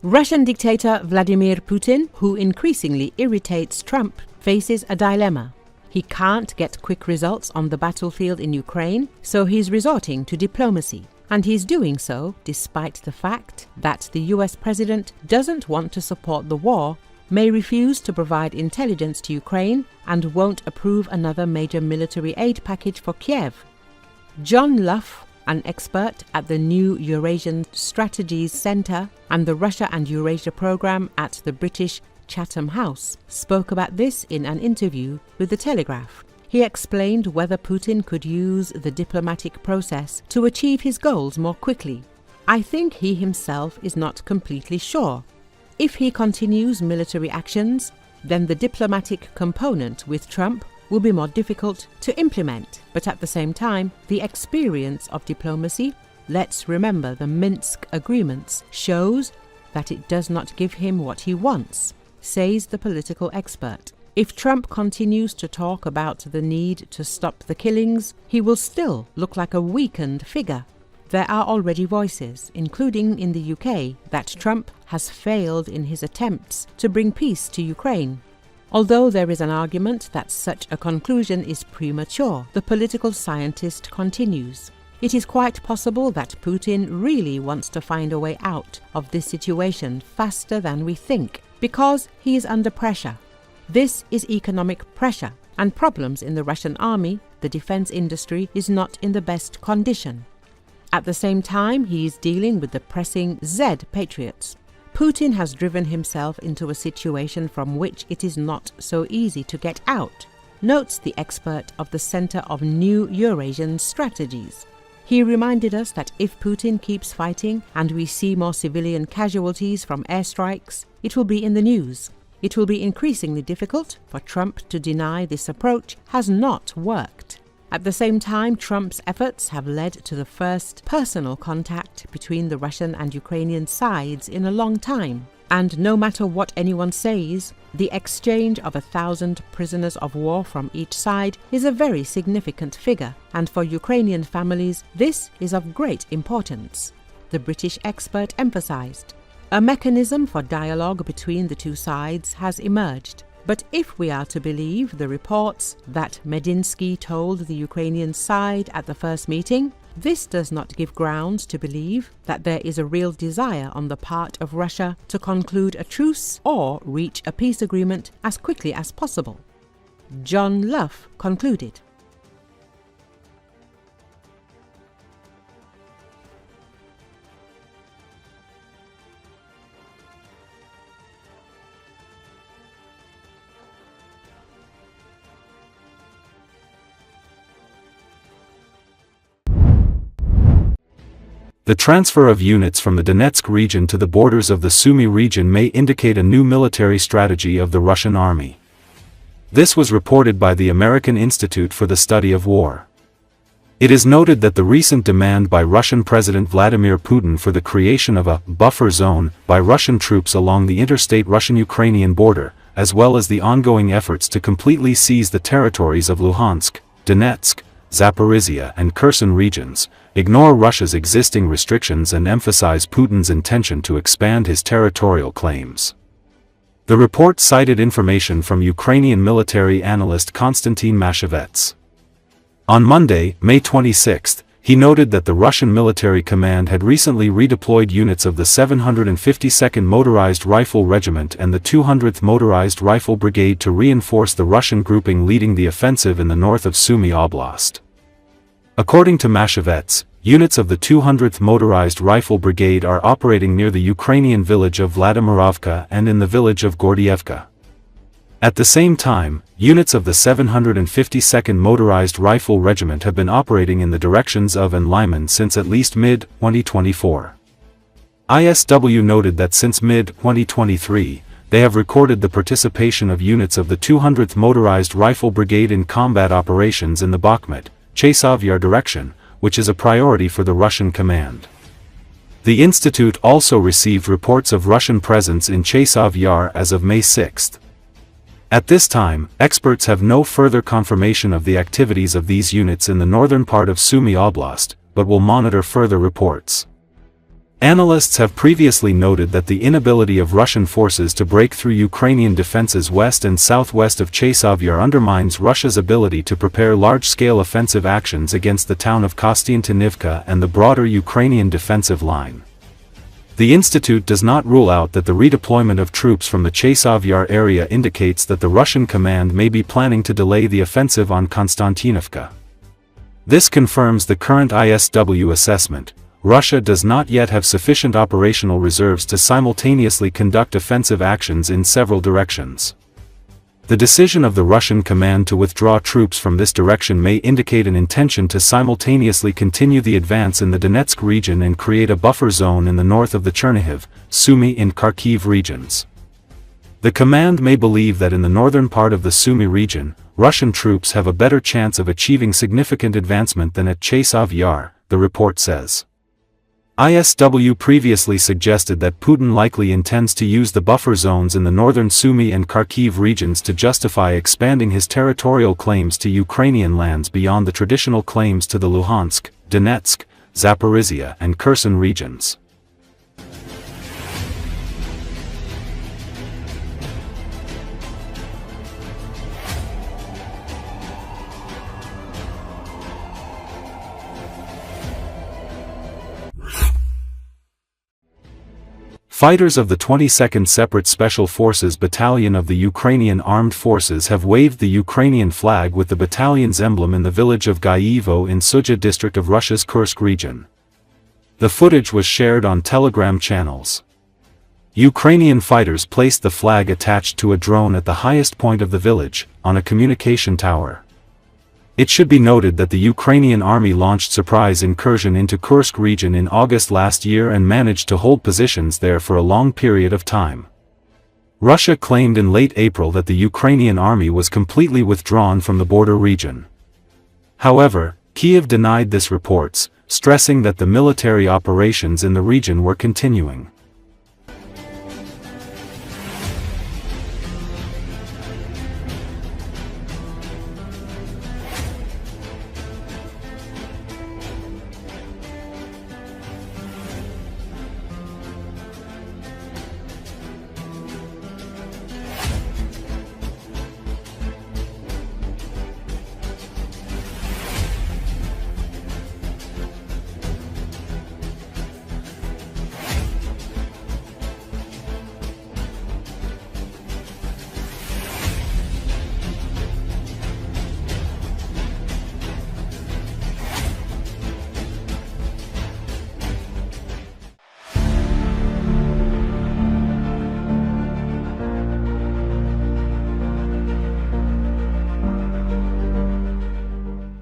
Russian dictator Vladimir Putin, who increasingly irritates Trump, faces a dilemma. He can't get quick results on the battlefield in Ukraine, so he's resorting to diplomacy. And he's doing so despite the fact that the US president doesn't want to support the war, may refuse to provide intelligence to Ukraine, and won't approve another major military aid package for Kiev. John Lough, an expert at the new Eurasian Strategies Centre and the Russia and Eurasia Programme at the British Chatham House, spoke about this in an interview with the Telegraf. He explained whether Putin could use the diplomatic process to achieve his goals more quickly. I think he himself is not completely sure. If he continues military actions, then the diplomatic component with Trump will be more difficult to implement. But at the same time, the experience of diplomacy, let's remember the Minsk agreements, shows that it does not give him what he wants, says the political expert. If Trump continues to talk about the need to stop the killings, he will still look like a weakened figure. There are already voices, including in the UK, that Trump has failed in his attempts to bring peace to Ukraine. Although there is an argument that such a conclusion is premature, the political scientist continues. It is quite possible that Putin really wants to find a way out of this situation faster than we think, because he is under pressure. This is economic pressure, and problems in the Russian army, the defense industry, is not in the best condition. At the same time, he is dealing with the pressing Z-patriots. Putin has driven himself into a situation from which it is not so easy to get out, notes the expert of the Centre of New Eurasian Strategies. He reminded us that if Putin keeps fighting and we see more civilian casualties from airstrikes, it will be in the news. It will be increasingly difficult for Trump to deny this approach has not worked. At the same time, Trump's efforts have led to the first personal contact between the Russian and Ukrainian sides in a long time. And no matter what anyone says, the exchange of 1,000 prisoners of war from each side is a very significant figure, and for Ukrainian families, this is of great importance, the British expert emphasized. A mechanism for dialogue between the two sides has emerged. But if we are to believe the reports that Medinsky told the Ukrainian side at the first meeting, this does not give grounds to believe that there is a real desire on the part of Russia to conclude a truce or reach a peace agreement as quickly as possible. John Lough concluded. The transfer of units from the Donetsk region to the borders of the Sumy region may indicate a new military strategy of the Russian army. This was reported by the American Institute for the Study of War. It is noted that the recent demand by Russian President Vladimir Putin for the creation of a buffer zone by Russian troops along the interstate Russian-Ukrainian border, as well as the ongoing efforts to completely seize the territories of Luhansk, Donetsk, Zaporizhia and Kherson regions, ignore Russia's existing restrictions and emphasize Putin's intention to expand his territorial claims. The report cited information from Ukrainian military analyst Konstantin Mashevets. On Monday, May 26, he noted that the Russian military command had recently redeployed units of the 752nd Motorized Rifle Regiment and the 200th Motorized Rifle Brigade to reinforce the Russian grouping leading the offensive in the north of Sumy Oblast. According to Mashevets, units of the 200th Motorized Rifle Brigade are operating near the Ukrainian village of Vladimirovka and in the village of Gordievka. At the same time, units of the 752nd Motorized Rifle Regiment have been operating in the directions of and Lyman since at least mid-2024. ISW noted that since mid-2023, they have recorded the participation of units of the 200th Motorized Rifle Brigade in combat operations in the Bakhmut, Chasiv Yar direction, which is a priority for the Russian command. The institute also received reports of Russian presence in Chasiv Yar as of May 6. At this time, experts have no further confirmation of the activities of these units in the northern part of Sumy Oblast, but will monitor further reports. Analysts have previously noted that the inability of Russian forces to break through Ukrainian defenses west and southwest of Chasiv Yar undermines Russia's ability to prepare large-scale offensive actions against the town of Kostiantynivka and the broader Ukrainian defensive line. The institute does not rule out that the redeployment of troops from the Chasiv Yar area indicates that the Russian command may be planning to delay the offensive on Konstantinovka. This confirms the current ISW assessment. Russia does not yet have sufficient operational reserves to simultaneously conduct offensive actions in several directions. The decision of the Russian command to withdraw troops from this direction may indicate an intention to simultaneously continue the advance in the Donetsk region and create a buffer zone in the north of the Chernihiv, Sumy and Kharkiv regions. The command may believe that in the northern part of the Sumy region, Russian troops have a better chance of achieving significant advancement than at Chasiv Yar, the report says. ISW previously suggested that Putin likely intends to use the buffer zones in the northern Sumy and Kharkiv regions to justify expanding his territorial claims to Ukrainian lands beyond the traditional claims to the Luhansk, Donetsk, Zaporizhia and Kherson regions. Fighters of the 22nd Separate Special Forces Battalion of the Ukrainian Armed Forces have waved the Ukrainian flag with the battalion's emblem in the village of Kyiv in Sudzha district of Russia's Kursk region. The footage was shared on Telegram channels. Ukrainian fighters placed the flag attached to a drone at the highest point of the village, on a communication tower. It should be noted that the Ukrainian army launched surprise incursion into Kursk region in August last year and managed to hold positions there for a long period of time. Russia claimed in late April that the Ukrainian army was completely withdrawn from the border region. However, Kiev denied this reports, stressing that the military operations in the region were continuing.